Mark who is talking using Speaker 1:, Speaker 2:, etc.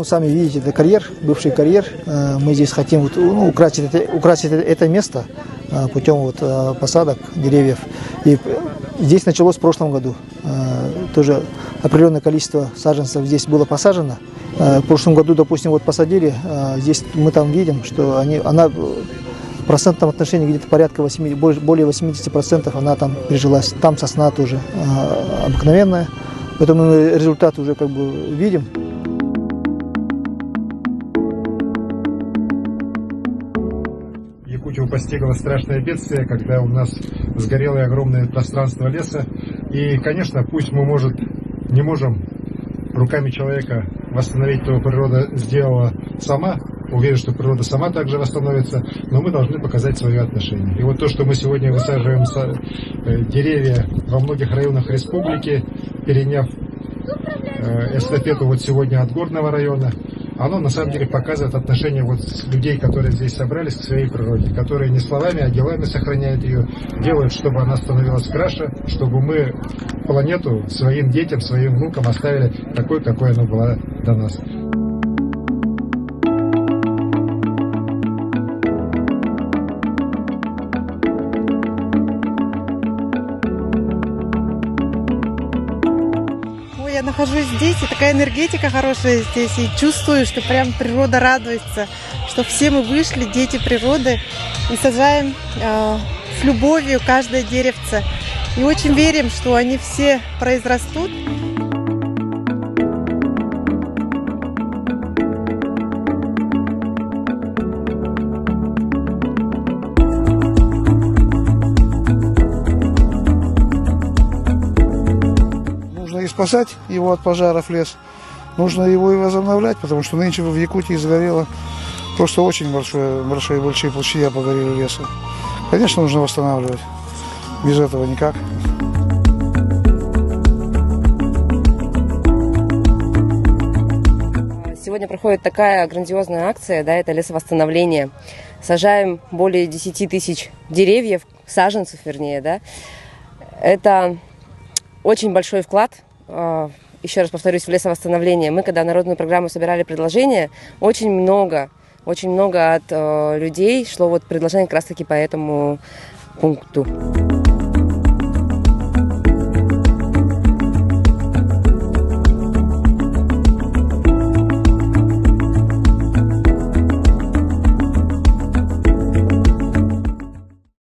Speaker 1: ну, сами видите, это карьер, бывший карьер. Мы здесь хотим вот, ну, украсить это место путем вот, посадок деревьев. И здесь началось в прошлом году. Тоже определенное количество саженцев здесь было посажено. В прошлом году, допустим, вот посадили, здесь мы там видим, что она в процентном отношении где-то порядка более 80% она там прижилась. Там сосна тоже обыкновенная. Поэтому мы результат уже как бы видим.
Speaker 2: Якутию постигло страшное бедствие, когда у нас сгорело огромное пространство леса. И, конечно, пусть мы, не можем руками человека восстановить то, что природа сделала сама. Уверен, что природа сама также восстановится, но мы должны показать свое отношение. И вот то, что мы сегодня высаживаем деревья во многих районах республики, переняв эстафету вот сегодня от Горного района, оно на самом деле показывает отношение вот людей, которые здесь собрались, к своей природе, которые не словами, а делами сохраняют ее, делают, чтобы она становилась краше, чтобы мы планету своим детям, своим внукам оставили такой, какой она была до нас.
Speaker 3: Я нахожусь здесь, и такая энергетика хорошая здесь, и чувствую, что прям природа радуется, что все мы вышли, дети природы, и сажаем с любовью каждое деревце. И очень верим, что они все произрастут.
Speaker 4: И спасать его от пожаров лес, нужно его и возобновлять, потому что нынче в Якутии сгорело просто очень большие площади погорели леса. Конечно, нужно восстанавливать, без этого никак.
Speaker 5: Сегодня проходит такая грандиозная акция, да, это лесовосстановление. Сажаем более 10 тысяч деревьев, саженцев вернее, да. Это очень большой вклад. Еще раз повторюсь, в лесовосстановление. Мы, когда народную программу собирали предложения, очень много от людей шло вот предложение как раз таки по этому пункту.